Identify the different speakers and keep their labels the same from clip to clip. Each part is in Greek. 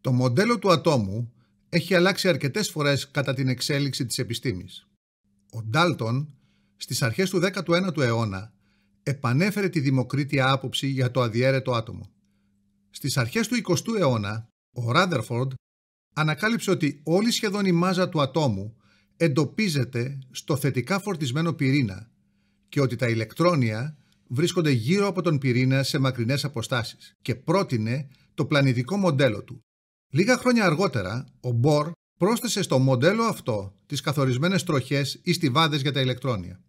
Speaker 1: Το μοντέλο του ατόμου έχει αλλάξει αρκετές φορές κατά την εξέλιξη της επιστήμης. Ο Ντάλτον, στις αρχές του 19ου αιώνα, επανέφερε τη δημοκρίτια άποψη για το αδιαίρετο άτομο. Στις αρχές του 20ου αιώνα, ο Ράδερφορντ ανακάλυψε ότι όλη σχεδόν η μάζα του ατόμου εντοπίζεται στο θετικά φορτισμένο πυρήνα και ότι τα ηλεκτρόνια βρίσκονται γύρω από τον πυρήνα σε μακρινές αποστάσεις και πρότεινε το πλανητικό μοντέλο του. Λίγα χρόνια αργότερα, ο Μπορ πρόσθεσε στο μοντέλο αυτό τις καθορισμένες τροχές ή στιβάδες για τα ηλεκτρόνια.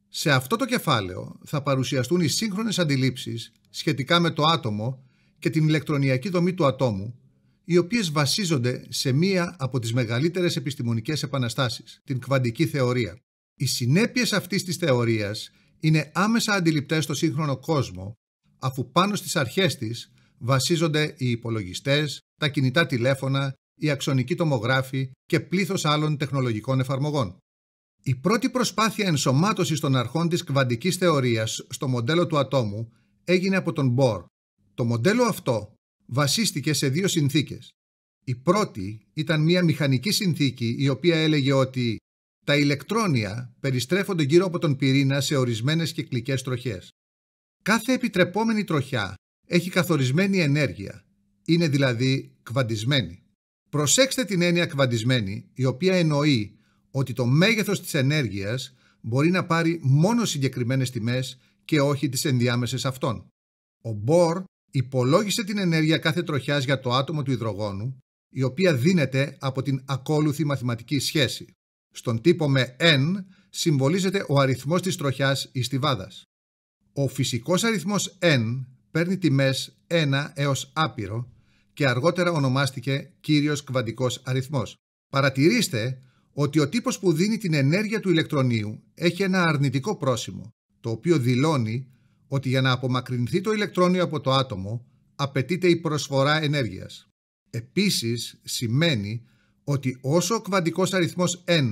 Speaker 1: Σε αυτό το κεφάλαιο θα παρουσιαστούν οι σύγχρονες αντιλήψεις σχετικά με το άτομο και την ηλεκτρονιακή δομή του ατόμου, οι οποίες βασίζονται σε μία από τις μεγαλύτερες επιστημονικές επαναστάσεις, την κβαντική θεωρία. Οι συνέπειες αυτής της θεωρίας είναι άμεσα αντιληπτές στο σύγχρονο κόσμο, αφού πάνω στις αρχές της βασίζονται οι υπολογιστές, τα κινητά τηλέφωνα, οι αξονικοί τομογράφοι και πλήθος άλλων τεχνολογικών εφαρμογών. Η πρώτη προσπάθεια ενσωμάτωσης των αρχών της κβαντικής θεωρίας στο μοντέλο του ατόμου έγινε από τον Μπορ. Το μοντέλο αυτό βασίστηκε σε δύο συνθήκες. Η πρώτη ήταν μια μηχανική συνθήκη η οποία έλεγε ότι τα ηλεκτρόνια περιστρέφονται γύρω από τον πυρήνα σε ορισμένες κυκλικές τροχές. Κάθε επιτρεπόμενη τροχιά έχει καθορισμένη ενέργεια, είναι δηλαδή κβαντισμένη. Προσέξτε την έννοια κβαντισμένη, η οποία εννοεί ότι το μέγεθος της ενέργειας μπορεί να πάρει μόνο συγκεκριμένες τιμές και όχι τις ενδιάμεσες αυτών. Ο Μπορ υπολόγισε την ενέργεια κάθε τροχιάς για το άτομο του υδρογόνου, η οποία δίνεται από την ακόλουθη μαθηματική σχέση. Στον τύπο με n συμβολίζεται ο αριθμός της τροχιάς ή στιβάδας. Ο φυσικός αριθμός n παίρνει τιμές 1 έως άπειρο και αργότερα ονομάστηκε κύριος κβαντικός αριθμός. Παρατηρήστε ότι ο τύπος που δίνει την ενέργεια του ηλεκτρονίου έχει ένα αρνητικό πρόσημο, το οποίο δηλώνει ότι για να απομακρυνθεί το ηλεκτρόνιο από το άτομο απαιτείται η προσφορά ενέργειας. Επίσης σημαίνει ότι όσο ο κβαντικός αριθμός n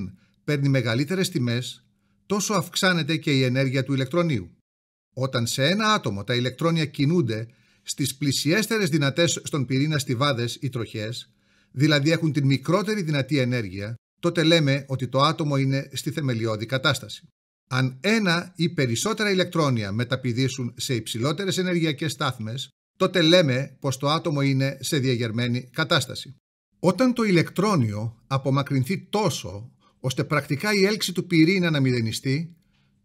Speaker 1: παίρνει μεγαλύτερες τιμές, τόσο αυξάνεται και η ενέργεια του ηλεκτρονίου. Όταν σε ένα άτομο τα ηλεκτρόνια κινούνται στις πλησιέστερες δυνατές στον πυρήνα στιβάδες ή τροχές, δηλαδή έχουν την μικρότερη δυνατή ενέργεια, τότε λέμε ότι το άτομο είναι στη θεμελιώδη κατάσταση. Αν ένα ή περισσότερα ηλεκτρόνια μεταπηδήσουν σε υψηλότερες ενεργειακές στάθμες, τότε λέμε πως το άτομο είναι σε διαγερμένη κατάσταση. Όταν το ηλεκτρόνιο απομακρυνθεί τόσο ώστε πρακτικά η έλξη του πυρήνα να μηδενιστεί,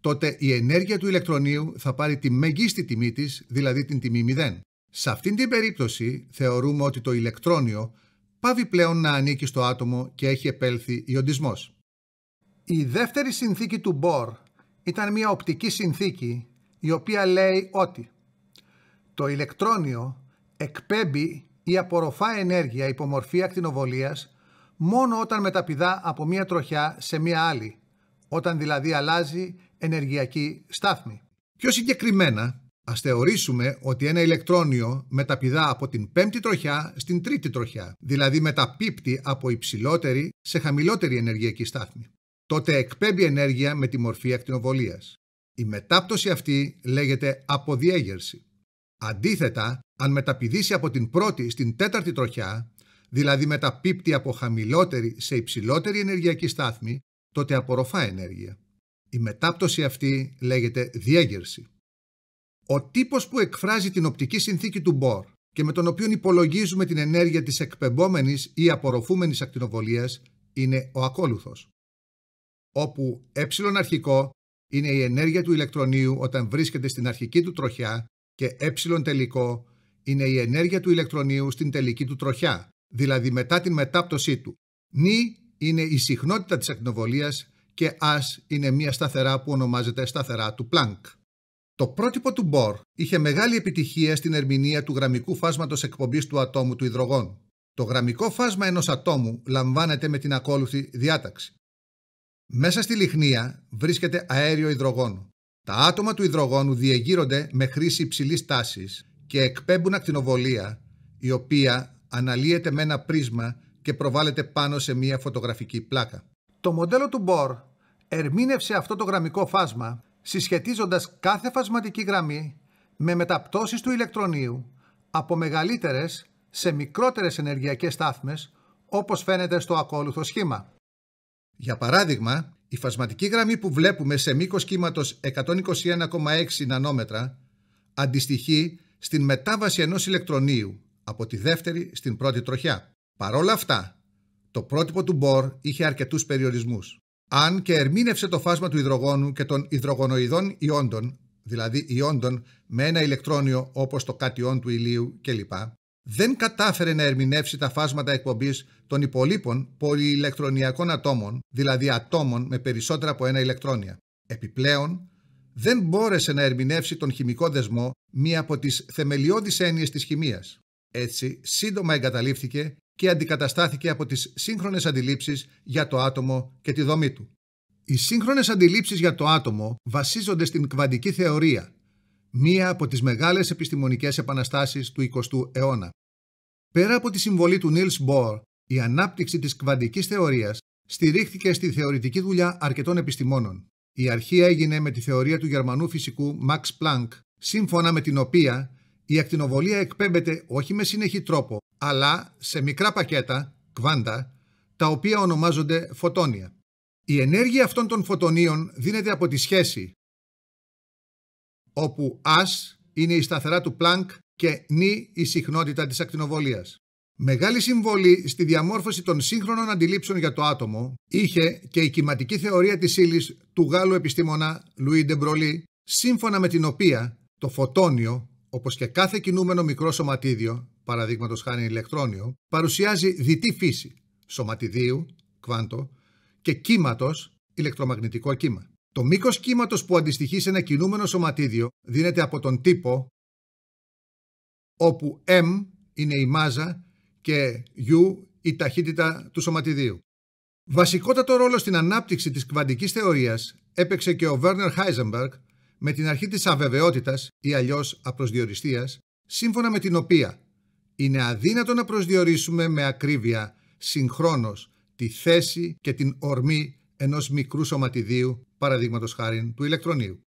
Speaker 1: τότε η ενέργεια του ηλεκτρονίου θα πάρει τη μεγίστη τιμή της, δηλαδή την τιμή 0. Σε αυτήν την περίπτωση θεωρούμε ότι το ηλεκτρόνιο πάβει πλέον να ανήκει στο άτομο και έχει επέλθει ιοντισμός. Η δεύτερη συνθήκη του Μπορ ήταν μια οπτική συνθήκη η οποία λέει ότι το ηλεκτρόνιο εκπέμπει ή απορροφά ενέργεια υπό μορφή ακτινοβολίας μόνο όταν μεταπηδά από μια τροχιά σε μια άλλη, όταν δηλαδή αλλάζει ενεργειακή στάθμη. Πιο συγκεκριμένα, ας θεωρήσουμε ότι ένα ηλεκτρόνιο μεταπηδά από την πέμπτη τροχιά στην τρίτη τροχιά, δηλαδή μεταπίπτει από υψηλότερη σε χαμηλότερη ενεργειακή στάθμη. Τότε εκπέμπει ενέργεια με τη μορφή ακτινοβολίας. Η μετάπτωση αυτή λέγεται αποδιέγερση. Αντίθετα, αν μεταπηδήσει από την πρώτη στην τέταρτη τροχιά, δηλαδή μεταπίπτει από χαμηλότερη σε υψηλότερη ενεργειακή στάθμη, τότε απορροφά ενέργεια. Η μετάπτωση αυτή λέγεται διέγερση. Ο τύπος που εκφράζει την οπτική συνθήκη του Μπορ και με τον οποίο υπολογίζουμε την ενέργεια της εκπεμπόμενης ή απορροφούμενης ακτινοβολίας είναι ο ακόλουθος, όπου ε αρχικό είναι η ενέργεια του ηλεκτρονίου όταν βρίσκεται στην αρχική του τροχιά και ε τελικό είναι η ενέργεια του ηλεκτρονίου στην τελική του τροχιά, δηλαδή μετά την μετάπτωσή του. Νη είναι η συχνότητα της ακτινοβολίας και ας είναι μια σταθερά που ονομάζεται σταθερά του Πλάνκ. Το πρότυπο του Μπορ είχε μεγάλη επιτυχία στην ερμηνεία του γραμμικού φάσματος εκπομπής του ατόμου του υδρογόνου. Το γραμμικό φάσμα ενός ατόμου λαμβάνεται με την ακόλουθη διάταξη. Μέσα στη λιχνία βρίσκεται αέριο υδρογόνο. Τα άτομα του υδρογόνου διεγείρονται με χρήση υψηλής τάσης και εκπέμπουν ακτινοβολία, η οποία αναλύεται με ένα πρίσμα και προβάλλεται πάνω σε μια φωτογραφική πλάκα. Το μοντέλο του Μπορ ερμήνευσε αυτό το γραμμικό φάσμα συσχετίζοντας κάθε φασματική γραμμή με μεταπτώσεις του ηλεκτρονίου από μεγαλύτερες σε μικρότερες ενεργειακές στάθμες, όπως φαίνεται στο ακόλουθο σχήμα. Για παράδειγμα, η φασματική γραμμή που βλέπουμε σε μήκος κύματος 121,6 νανόμετρα αντιστοιχεί στην μετάβαση ενός ηλεκτρονίου από τη δεύτερη στην πρώτη τροχιά. Παρόλα αυτά, το πρότυπο του Bohr είχε αρκετούς περιορισμούς. Αν και ερμήνευσε το φάσμα του υδρογόνου και των υδρογονοειδών ιόντων, δηλαδή ιόντων με ένα ηλεκτρόνιο όπως το κάτιον του ηλίου κλπ., δεν κατάφερε να ερμηνεύσει τα φάσματα εκπομπής των υπολείπων πολυηλεκτρονιακών ατόμων, δηλαδή ατόμων με περισσότερα από ένα ηλεκτρόνια. Επιπλέον, δεν μπόρεσε να ερμηνεύσει τον χημικό δεσμό, μία από τις θεμελιώδεις έννοιες της χημείας. Έτσι, σύντομα εγκαταλείφθηκε και αντικαταστάθηκε από τις σύγχρονες αντιλήψεις για το άτομο και τη δομή του. Οι σύγχρονες αντιλήψεις για το άτομο βασίζονται στην κβαντική θεωρία, μία από τις μεγάλες επιστημονικές επαναστάσεις του 20ου αιώνα. Πέρα από τη συμβολή του Niels Bohr, η ανάπτυξη της κβαντικής θεωρίας στηρίχθηκε στη θεωρητική δουλειά αρκετών επιστημόνων. Η αρχή έγινε με τη θεωρία του Γερμανού φυσικού Max Planck, σύμφωνα με την οποία η ακτινοβολία εκπέμπεται όχι με συνεχή τρόπο, αλλά σε μικρά πακέτα, κβάντα, τα οποία ονομάζονται φωτόνια. Η ενέργεια αυτών των φωτονίων δίνεται από τη σχέση, όπου ας είναι η σταθερά του Planck και νη η συχνότητα της ακτινοβολίας. Μεγάλη συμβολή στη διαμόρφωση των σύγχρονων αντιλήψεων για το άτομο είχε και η κυματική θεωρία της ύλης του Γάλλου επιστήμονα Louis de Broglie, σύμφωνα με την οποία το φωτόνιο, όπως και κάθε κινούμενο μικρό σωματίδιο, παραδείγματος χάρη ηλεκτρόνιο, παρουσιάζει διτή φύση σωματιδίου, κβάντο, και κύματος, ηλεκτρομαγνητικό κύμα. Το μήκος κύματος που αντιστοιχεί σε ένα κινούμενο σωματίδιο δίνεται από τον τύπο, όπου m είναι η μάζα και u η ταχύτητα του σωματιδίου. Βασικότατο ρόλο στην ανάπτυξη της κβαντικής θεωρίας έπαιξε και ο Werner Heisenberg με την αρχή της αβεβαιότητας ή αλλιώς απροσδιοριστίας, σύμφωνα με την οποία είναι αδύνατο να προσδιορίσουμε με ακρίβεια συγχρόνως τη θέση και την ορμή ενός μικρού σωματιδίου, παραδείγματος χάριν του ηλεκτρονίου.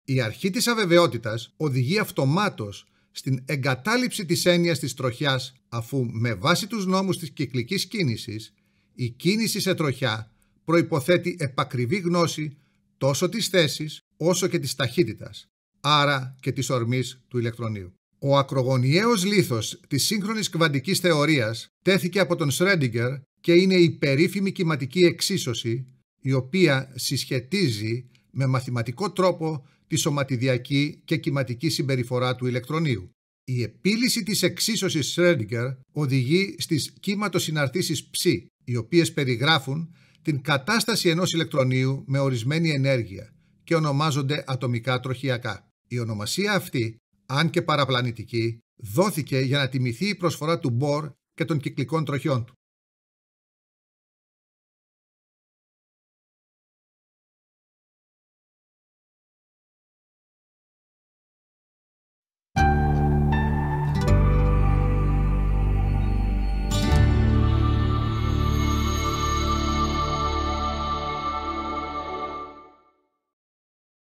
Speaker 1: Η αρχή της αβεβαιότητας οδηγεί αυτομάτως στην εγκατάλειψη της έννοιας της τροχιάς, αφού με βάση τους νόμους της κυκλικής κίνησης, η κίνηση σε τροχιά προϋποθέτει επακριβή γνώση τόσο της θέσης όσο και της ταχύτητας, άρα και της ορμής του ηλεκτρονίου. Ο ακρογωνιαίος λίθος της σύγχρονης κβαντικής θεωρίας τέθηκε από τον Schrödinger και είναι η περίφημη κυματική εξίσωση, η οποία συσχετίζει με μαθηματικό τρόπο τη σωματιδιακή και κυματική συμπεριφορά του ηλεκτρονίου. Η επίλυση της εξίσωσης Schrödinger οδηγεί στις κύματοσυναρτήσεις ψ, οι οποίες περιγράφουν την κατάσταση ενός ηλεκτρονίου με ορισμένη ενέργεια και ονομάζονται ατομικά τροχιακά. Η ονομασία αυτή, αν και παραπλανητική, δόθηκε για να τιμηθεί η προσφορά του Bohr και των κυκλικών τροχιών του.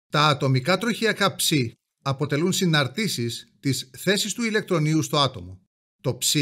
Speaker 1: Τα ατομικά τροχιακά ψ αποτελούν συναρτήσεις της θέσης του ηλεκτρονίου στο άτομο. Το ψ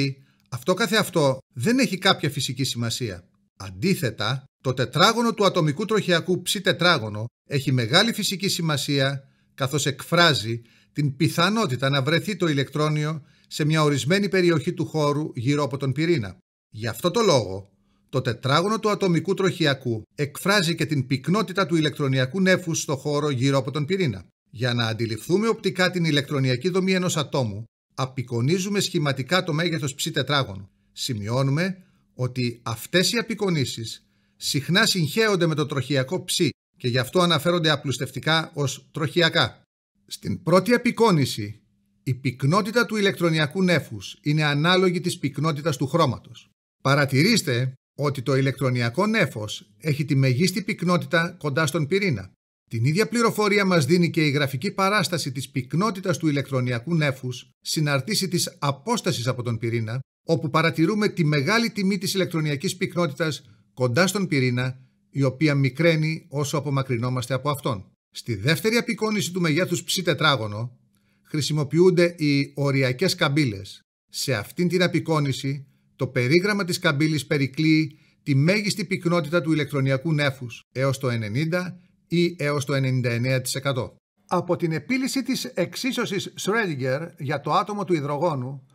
Speaker 1: αυτό καθεαυτό δεν έχει κάποια φυσική σημασία. Αντίθετα, το τετράγωνο του ατομικού τροχιακού ψ τετράγωνο έχει μεγάλη φυσική σημασία, καθώς εκφράζει την πιθανότητα να βρεθεί το ηλεκτρόνιο σε μια ορισμένη περιοχή του χώρου γύρω από τον πυρήνα. Γι' αυτό το λόγο, το τετράγωνο του ατομικού τροχιακού εκφράζει και την πυκνότητα του ηλεκτρονιακού νέφους στο χώρο γύρω από τον πυρήνα. Για να αντιληφθούμε οπτικά την ηλεκτρονιακή δομή ενός ατόμου, απεικονίζουμε σχηματικά το μέγεθος ψ τετράγωνο. Σημειώνουμε ότι αυτές οι απεικονίσεις συχνά συγχέονται με το τροχιακό ψ και γι' αυτό αναφέρονται απλουστευτικά ως τροχιακά. Στην πρώτη απεικόνιση, η πυκνότητα του ηλεκτρονιακού νέφους είναι ανάλογη της πυκνότητας του χρώματος. Παρατηρήστε ότι το ηλεκτρονιακό νέφος έχει τη μεγίστη πυκνότητα κοντά στον πυρήνα. Την ίδια πληροφορία μας δίνει και η γραφική παράσταση της πυκνότητας του ηλεκτρονιακού νέφους συναρτήσει της απόστασης από τον πυρήνα, όπου παρατηρούμε τη μεγάλη τιμή της ηλεκτρονιακής πυκνότητας κοντά στον πυρήνα, η οποία μικραίνει όσο απομακρυνόμαστε από αυτόν. Στη δεύτερη απεικόνιση του μεγέθους ψ τετράγωνο χρησιμοποιούνται οι οριακές καμπύλες, Σε αυτήν την απεικόνηση, το περίγραμμα της καμπύλης περικλείει τη μέγιστη πυκνότητα του ηλεκτρονιακού νέφους έως το 90% ή έως το 99%. Από την επίλυση της εξίσωσης Schrödinger για το άτομο του υδρογόνου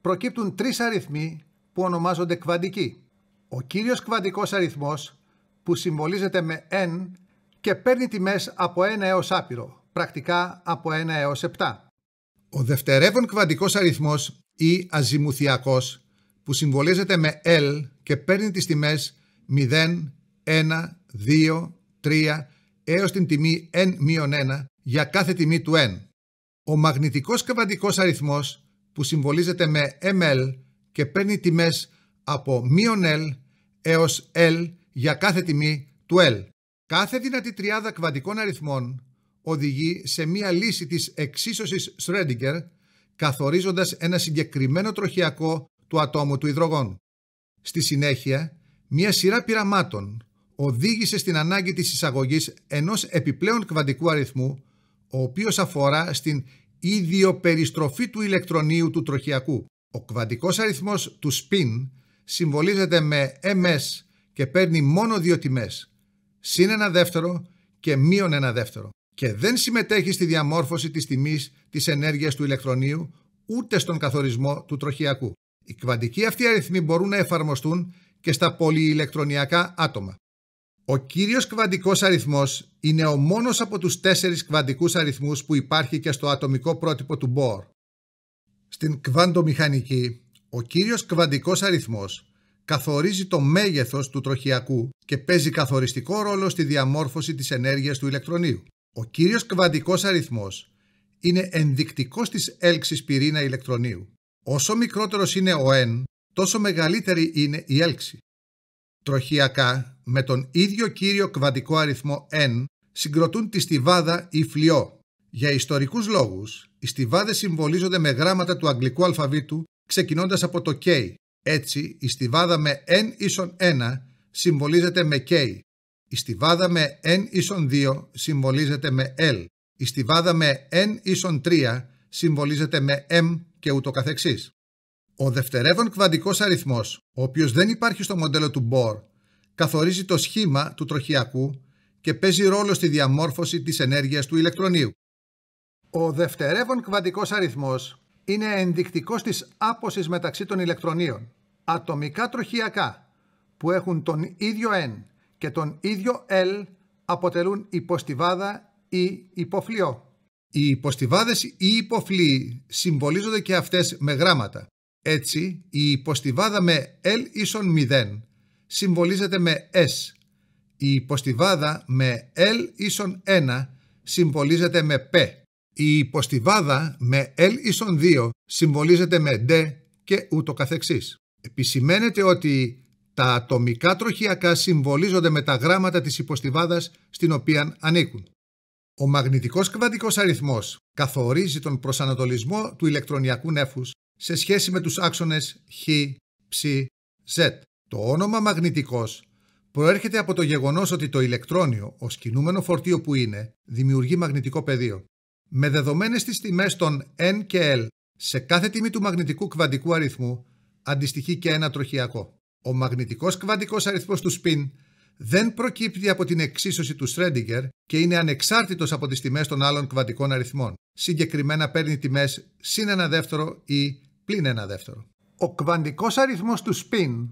Speaker 1: προκύπτουν τρεις αριθμοί που ονομάζονται κβαντικοί. Ο κύριος κβαντικός αριθμός που συμβολίζεται με n και παίρνει τιμές από 1 έως άπειρο, πρακτικά από 1 έως 7. Ο δευτερεύον κβαντικός αριθμός ή αζιμουθιακός που συμβολίζεται με L και παίρνει τις τιμές 0, 1, 2, 3 έως την τιμή n-1 για κάθε τιμή του n. Ο μαγνητικός κβαντικός αριθμός που συμβολίζεται με ml και παίρνει τιμές από -L έως L για κάθε τιμή του L. Κάθε δυνατή τριάδα κβαντικών αριθμών οδηγεί σε μία λύση της εξίσωσης Schrödinger, καθορίζοντας ένα συγκεκριμένο τροχιακό του ατόμου του υδρογόνου. Στη συνέχεια, μία σειρά πειραμάτων οδήγησε στην ανάγκη της εισαγωγής ενός επιπλέον κβαντικού αριθμού, ο οποίος αφορά στην ιδιοπεριστροφή του ηλεκτρονίου του τροχιακού. Ο κβαντικός αριθμός του spin συμβολίζεται με ms και παίρνει μόνο δύο τιμές, συν ένα δεύτερο και μείον ένα δεύτερο, και δεν συμμετέχει στη διαμόρφωση της τιμής της ενέργειας του ηλεκτρονίου ούτε στον καθορισμό του τροχιακού. Οι κβαντικοί αυτοί αριθμοί μπορούν να εφαρμοστούν και στα πολυηλεκτρονιακά άτομα. Ο κύριος κβαντικός αριθμός είναι ο μόνος από τους 4 κβαντικούς αριθμούς που υπάρχει και στο ατομικό πρότυπο του Bohr. Στην κβαντομηχανική, ο κύριος κβαντικός αριθμός καθορίζει το μέγεθος του τροχιακού και παίζει καθοριστικό ρόλο στη διαμόρφωση της ενέργειας του ηλεκτρονίου. Ο κύριος κβαντικός αριθμός είναι ενδεικτικός της έλξης πυρήνα ηλεκτρονίου. Όσο μικρότερος είναι ο n, τόσο μεγαλύτερη είναι η έλξη. Τροχιακά, με τον ίδιο κύριο κβαντικό αριθμό n, συγκροτούν τη στιβάδα ή φλοιό. Για ιστορικούς λόγους, οι στιβάδες συμβολίζονται με γράμματα του αγγλικού αλφαβήτου, ξεκινώντας από το K. Έτσι, η στιβάδα με n ίσον 1 συμβολίζεται με K. Η στιβάδα με n ίσον 2 συμβολίζεται με L. Η στιβάδα με n ίσον 3 συμβολίζεται με M και ούτω καθεξής. Ο δευτερεύον κβαντικός αριθμός, ο οποίος δεν υπάρχει στο μοντέλο του Bohr, καθορίζει το σχήμα του τροχιακού και παίζει ρόλο στη διαμόρφωση της ενέργειας του ηλεκτρονίου. Ο δευτερεύον κβαντικός αριθμός είναι ενδεικτικός της άπωσης μεταξύ των ηλεκτρονίων. Ατομικά τροχιακά που έχουν τον ίδιο n και τον ίδιο L αποτελούν υποστιβάδα ή υποφλοιό. Οι υποστιβάδες ή υποφλοιοί συμβολίζονται και αυτές με γράμματα. Έτσι, η υποστιβάδα με L ίσον 0 συμβολίζεται με S. Η υποστιβάδα με L ίσον 1 συμβολίζεται με P. Η υποστιβάδα με L ίσον 2 συμβολίζεται με D και ούτω καθεξής. Επισημαίνεται ότι τα ατομικά τροχιακά συμβολίζονται με τα γράμματα της υποστιβάδας στην οποία ανήκουν. Ο μαγνητικός κβαντικός αριθμός καθορίζει τον προσανατολισμό του ηλεκτρονιακού νέφους σε σχέση με τους άξονες Χ, Ψ, Z. Το όνομα μαγνητικός προέρχεται από το γεγονός ότι το ηλεκτρόνιο, ως κινούμενο φορτίο που είναι, δημιουργεί μαγνητικό πεδίο. Με δεδομένες τις τιμές των N και L, σε κάθε τιμή του μαγνητικού κβαντικού αριθμού αντιστοιχεί και ένα τροχιακό. Ο μαγνητικός κβαντικός αριθμός του spin δεν προκύπτει από την εξίσωση του Schrödinger και είναι ανεξάρτητος από τις τιμές των άλλων κβαντικών αριθμών. Συγκεκριμένα παίρνει τιμές συν ένα δεύτερο ή πλην ένα δεύτερο. Ο κβαντικός αριθμός του spin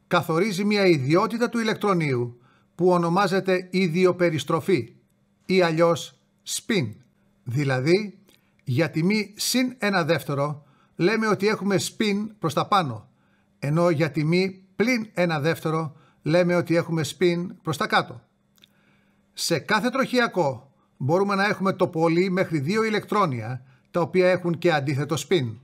Speaker 1: καθορίζει μια ιδιότητα του ηλεκτρονίου που ονομάζεται ιδιοπεριστροφή ή αλλιώς spin. Δηλαδή, για τιμή συν ένα δεύτερο λέμε ότι έχουμε spin προς τα πάνω, ενώ για τιμή πλην ένα δεύτερο λέμε ότι έχουμε spin προς τα κάτω. Σε κάθε τροχιακό μπορούμε να έχουμε το πολύ μέχρι 2 ηλεκτρόνια, τα οποία έχουν και αντίθετο spin.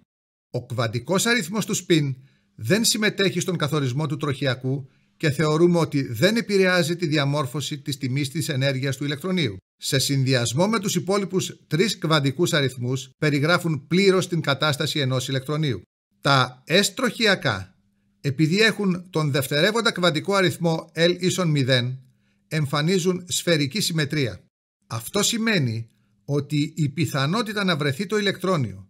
Speaker 1: Ο κβαντικός αριθμός του spin δεν συμμετέχει στον καθορισμό του τροχιακού και θεωρούμε ότι δεν επηρεάζει τη διαμόρφωση της τιμής της ενέργειας του ηλεκτρονίου. Σε συνδυασμό με τους υπόλοιπους 3 κβαντικούς αριθμούς περιγράφουν πλήρως την κατάσταση ενός ηλεκτρονίου. Τα S τροχιακά, επειδή έχουν τον δευτερεύοντα κβαντικό αριθμό L ίσον 0, εμφανίζουν σφαιρική συμμετρία. Αυτό σημαίνει ότι η πιθανότητα να βρεθεί το ηλεκτρόνιο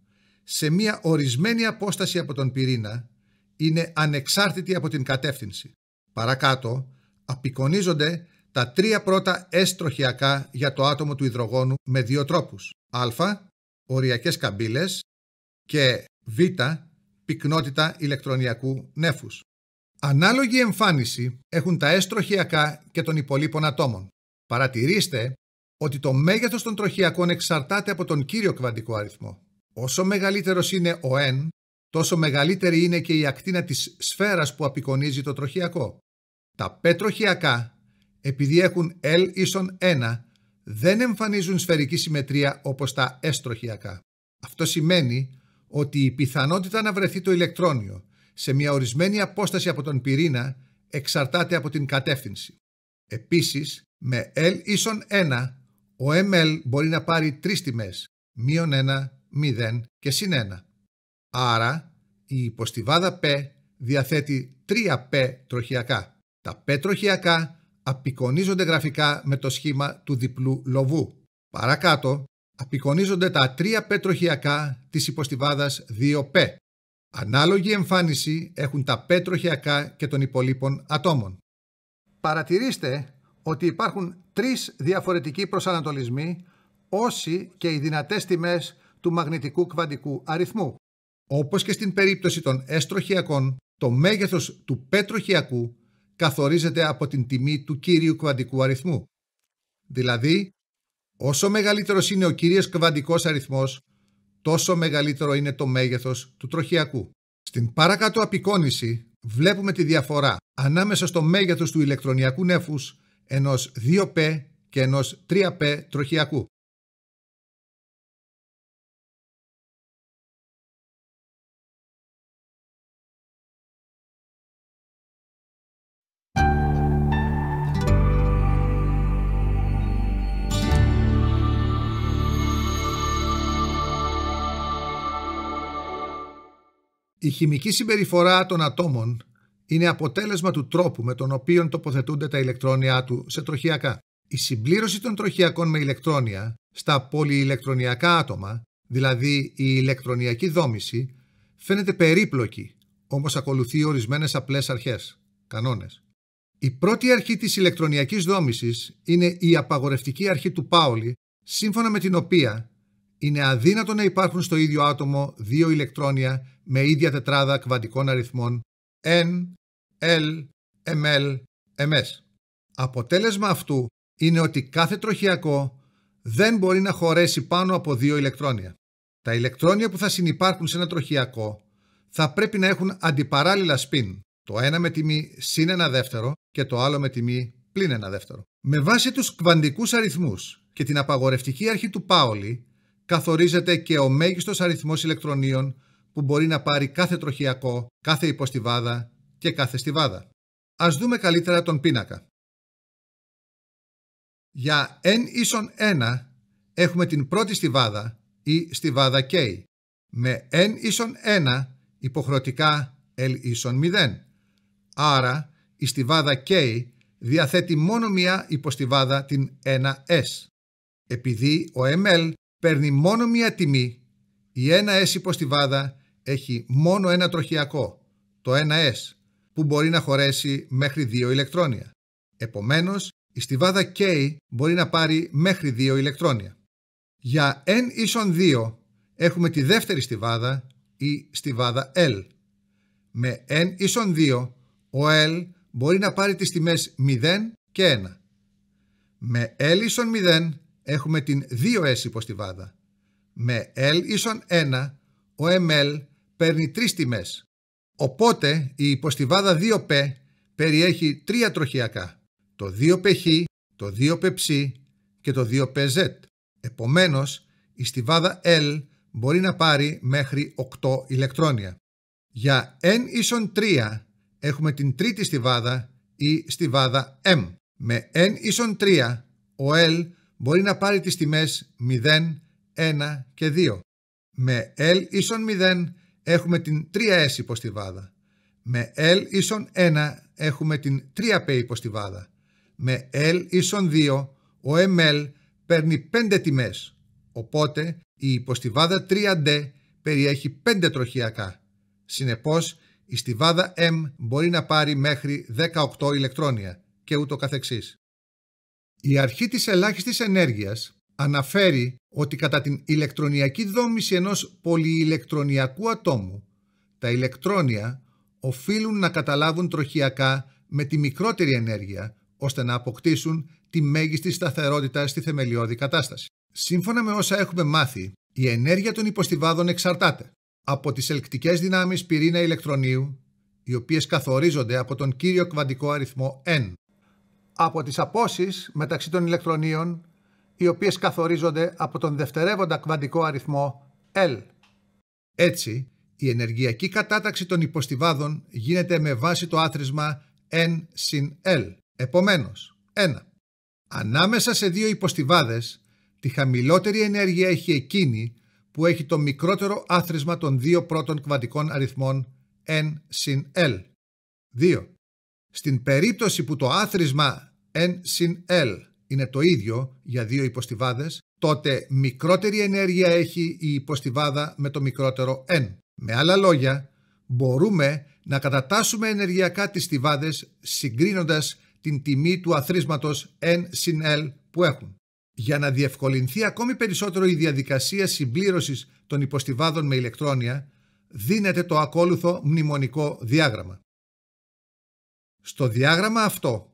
Speaker 1: σε μία ορισμένη απόσταση από τον πυρήνα είναι ανεξάρτητη από την κατεύθυνση. Παρακάτω απεικονίζονται τα 3 πρώτα S τροχιακά για το άτομο του υδρογόνου με 2 τρόπους. Α, οριακές καμπύλες και Β, πυκνότητα ηλεκτρονιακού νέφους. Ανάλογη εμφάνιση έχουν τα S τροχιακά και των υπολείπων ατόμων. Παρατηρήστε ότι το μέγεθος των τροχιακών εξαρτάται από τον κύριο κβαντικό αριθμό. Όσο μεγαλύτερος είναι ο N, τόσο μεγαλύτερη είναι και η ακτίνα της σφαίρας που απεικονίζει το τροχιακό. Τα P τροχιακά, επειδή έχουν L ίσον 1, δεν εμφανίζουν σφαιρική συμμετρία όπως τα S τροχιακά. Αυτό σημαίνει ότι η πιθανότητα να βρεθεί το ηλεκτρόνιο σε μια ορισμένη απόσταση από τον πυρήνα εξαρτάται από την κατεύθυνση. Επίσης, με L ίσον 1, ο ml μπορεί να πάρει 3 τιμές, -1, 0 και +1. Άρα, η υποστιβάδα P διαθέτει 3 P τροχιακά. Τα P τροχιακά απεικονίζονται γραφικά με το σχήμα του διπλού λοβού. Παρακάτω, απεικονίζονται τα 3 P τροχιακά της υποστιβάδας 2P. Ανάλογη εμφάνιση έχουν τα P τροχιακά και των υπολείπων ατόμων. Παρατηρήστε ότι υπάρχουν 3 διαφορετικοί προσανατολισμοί, όσοι και οι δυνατές τιμές του μαγνητικού κβαντικού αριθμού. Όπως και στην περίπτωση των S τροχιακών, το μέγεθος του P τροχιακού καθορίζεται από την τιμή του κύριου κβαντικού αριθμού. Δηλαδή, όσο μεγαλύτερος είναι ο κύριος κβαντικός αριθμός, τόσο μεγαλύτερο είναι το μέγεθος του τροχιακού. Στην παρακάτω απεικόνιση βλέπουμε τη διαφορά ανάμεσα στο μέγεθος του ηλεκτρονιακού νέφους ενός 2P και ενός 3P τροχιακού. Η χημική συμπεριφορά των ατόμων είναι αποτέλεσμα του τρόπου με τον οποίο τοποθετούνται τα ηλεκτρόνια του σε τροχιακά. Η συμπλήρωση των τροχιακών με ηλεκτρόνια στα πολυηλεκτρονιακά άτομα, δηλαδή η ηλεκτρονιακή δόμηση, φαίνεται περίπλοκη, όμως ακολουθεί ορισμένες απλές αρχές, κανόνες. Η πρώτη αρχή της ηλεκτρονιακής δόμησης είναι η απαγορευτική αρχή του Πάουλι, σύμφωνα με την οποία είναι αδύνατο να υπάρχουν στο ίδιο άτομο 2 ηλεκτρόνια με ίδια τετράδα κβαντικών αριθμών N, L, ML, MS. Αποτέλεσμα αυτού είναι ότι κάθε τροχιακό δεν μπορεί να χωρέσει πάνω από 2 ηλεκτρόνια. Τα ηλεκτρόνια που θα συνυπάρχουν σε ένα τροχιακό θα πρέπει να έχουν αντιπαράλληλα spin, το ένα με τιμή -1 δεύτερο και το άλλο με τιμή +1 δεύτερο. Με βάση τους κβαντικούς αριθμούς και την απαγορευτική αρχή του Πάουλι, καθορίζεται και ο μέγιστος αριθμός ηλεκτρονίων που μπορεί να πάρει κάθε τροχιακό, κάθε υποστιβάδα και κάθε στιβάδα. Ας δούμε καλύτερα τον πίνακα. Για N ίσον 1 έχουμε την πρώτη στιβάδα ή στιβάδα K. Με N ίσον 1 υποχρεωτικά L ίσον 0. Άρα η στιβάδα K διαθέτει μόνο μία υποστιβάδα, την 1S. Επειδή ο ML παίρνει μόνο μία τιμή, η 1S υποστιβάδα έχει μόνο ένα τροχιακό, το 1S, που μπορεί να χωρέσει μέχρι 2 ηλεκτρόνια. Επομένως, η στιβάδα K μπορεί να πάρει μέχρι 2 ηλεκτρόνια. Για N ίσον 2 έχουμε τη δεύτερη στιβάδα ή στιβάδα L. Με N ίσον 2, ο L μπορεί να πάρει τις τιμές 0 και 1. Με L ίσον 0 έχουμε την 2S υποστιβάδα. Με L ίσον 1, ο ML παίρνει 3 τιμές. Οπότε η υποστιβάδα 2P περιέχει 3 τροχιακά, το 2PH, το 2Pψ και το 2PZ. Επομένως, η στιβάδα L μπορεί να πάρει μέχρι 8 ηλεκτρόνια. Για N ίσον 3 έχουμε την τρίτη στιβάδα ή στιβάδα M. Με N ίσον 3, ο L μπορεί να πάρει τις τιμές 0, 1 και 2. Με L ίσον 0 έχουμε την 3S υποστιβάδα. Με L ίσον 1 έχουμε την 3P υποστιβάδα. Με L ίσον 2 ο ML παίρνει 5 τιμές. Οπότε η υποστιβάδα 3D περιέχει 5 τροχιακά. Συνεπώς, η στιβάδα M μπορεί να πάρει μέχρι 18 ηλεκτρόνια και ούτω καθεξής. Η αρχή της ελάχιστης ενέργειας αναφέρει ότι κατά την ηλεκτρονιακή δόμηση ενός πολυηλεκτρονιακού ατόμου, τα ηλεκτρόνια οφείλουν να καταλάβουν τροχιακά με τη μικρότερη ενέργεια, ώστε να αποκτήσουν τη μέγιστη σταθερότητα στη θεμελιώδη κατάσταση. Σύμφωνα με όσα έχουμε μάθει, η ενέργεια των υποστιβάδων εξαρτάται από τις ελκτικές δυνάμεις πυρήνα ηλεκτρονίου, οι οποίες καθορίζονται από τον κύριο κβαντικό αριθμό N, από τις απόσεις μεταξύ των ηλεκτρονίων, οι οποίες καθορίζονται από τον δευτερεύοντα κβαντικό αριθμό L. Έτσι, η ενεργειακή κατάταξη των υποστιβάδων γίνεται με βάση το άθροισμα N συν L. Επομένως, 1. Ανάμεσα σε δύο υποστιβάδες, τη χαμηλότερη ενέργεια έχει εκείνη που έχει το μικρότερο άθροισμα των δύο πρώτων κβαντικών αριθμών N συν L. 2. Στην περίπτωση που το άθροισμα N συν L είναι το ίδιο για δύο υποστιβάδες, τότε μικρότερη ενέργεια έχει η υποστιβάδα με το μικρότερο N. Με άλλα λόγια, μπορούμε να κατατάσσουμε ενεργειακά τις στιβάδες συγκρίνοντας την τιμή του αθροίσματος N συν L που έχουν. Για να διευκολυνθεί ακόμη περισσότερο η διαδικασία συμπλήρωσης των υποστιβάδων με ηλεκτρόνια, δίνεται το ακόλουθο μνημονικό διάγραμμα. Στο διάγραμμα αυτό,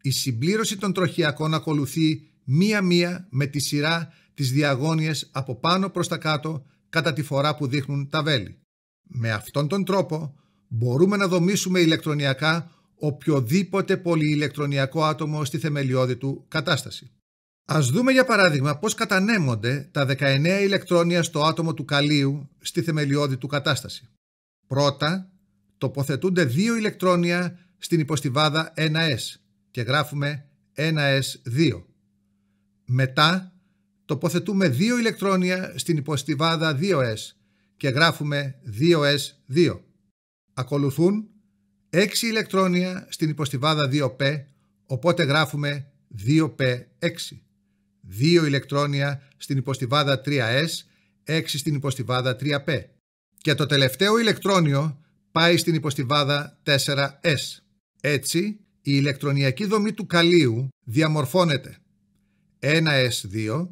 Speaker 1: η συμπλήρωση των τροχιακών ακολουθεί μία-μία με τη σειρά τις διαγώνιες από πάνω προς τα κάτω κατά τη φορά που δείχνουν τα βέλη. Με αυτόν τον τρόπο μπορούμε να δομήσουμε ηλεκτρονιακά οποιοδήποτε πολυηλεκτρονιακό άτομο στη θεμελιώδη του κατάσταση. Ας δούμε για παράδειγμα πώς κατανέμονται τα 19 ηλεκτρόνια στο άτομο του καλίου στη θεμελιώδη του κατάσταση. Πρώτα, τοποθετούνται 2 ηλεκτρόνια στην υποστιβάδα 1s και γράφουμε 1s2. Μετά, τοποθετούμε 2 ηλεκτρόνια στην υποστιβάδα 2s και γράφουμε 2s2. Ακολουθούν 6 ηλεκτρόνια στην υποστιβάδα 2p, οπότε γράφουμε 2p6. 2 ηλεκτρόνια στην υποστιβάδα 3s, 6 στην υποστιβάδα 3p. Και το τελευταίο ηλεκτρόνιο πάει στην υποστιβάδα 4s. Έτσι, η ηλεκτρονιακή δομή του καλίου διαμορφώνεται 1s2,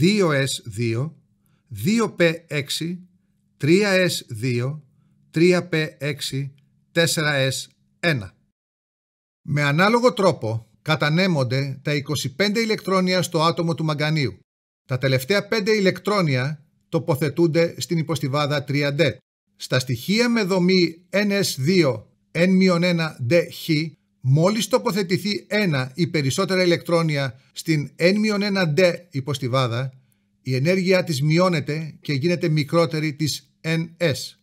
Speaker 1: 2s2, 2p6, 3s2, 3p6, 4s1. Με ανάλογο τρόπο κατανέμονται τα 25 ηλεκτρόνια στο άτομο του μαγκανίου. Τα τελευταία 5 ηλεκτρόνια τοποθετούνται στην υποστιβάδα 3D. Στα στοιχεία με δομή ns2 n-1dχ, μόλις τοποθετηθεί ένα ή περισσότερα ηλεκτρόνια στην n-1d υποστιβάδα, η ενέργειά της μειώνεται και γίνεται μικρότερη της ns.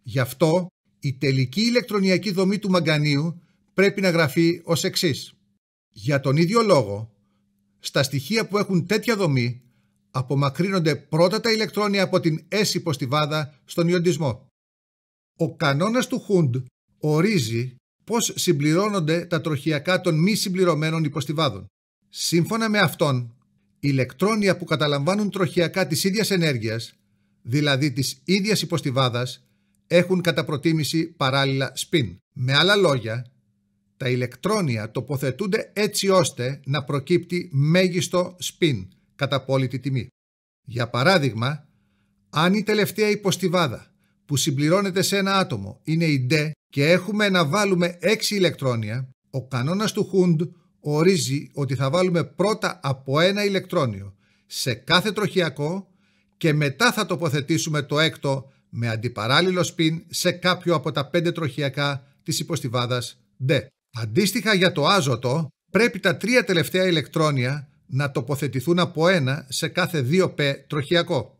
Speaker 1: Γι' αυτό η τελική ηλεκτρονιακή δομή του μαγκανίου πρέπει να γραφεί ως εξής. Για τον ίδιο λόγο, στα στοιχεία που έχουν τέτοια δομή απομακρύνονται πρώτα τα ηλεκτρόνια από την S υποστιβάδα στον ιοντισμό. Ο κανόνας του Hund ορίζει πώς συμπληρώνονται τα τροχιακά των μη συμπληρωμένων υποστιβάδων. Σύμφωνα με αυτόν, ηλεκτρόνια που καταλαμβάνουν τροχιακά της ίδιας ενέργειας, δηλαδή της ίδιας υποστιβάδας, έχουν κατά προτίμηση παράλληλα spin. Με άλλα λόγια, τα ηλεκτρόνια τοποθετούνται έτσι ώστε να προκύπτει μέγιστο spin κατά απόλυτη τιμή. Για παράδειγμα, αν η τελευταία υποστιβάδα που συμπληρώνεται σε ένα άτομο είναι η D και έχουμε να βάλουμε 6 ηλεκτρόνια, ο κανόνας του Hund ορίζει ότι θα βάλουμε πρώτα από ένα ηλεκτρόνιο σε κάθε τροχιακό και μετά θα τοποθετήσουμε το έκτο με αντιπαράλληλο spin σε κάποιο από τα 5 τροχιακά της υποστιβάδας D. Αντίστοιχα για το άζωτο, πρέπει τα 3 τελευταία ηλεκτρόνια να τοποθετηθούν από ένα σε κάθε 2p τροχιακό.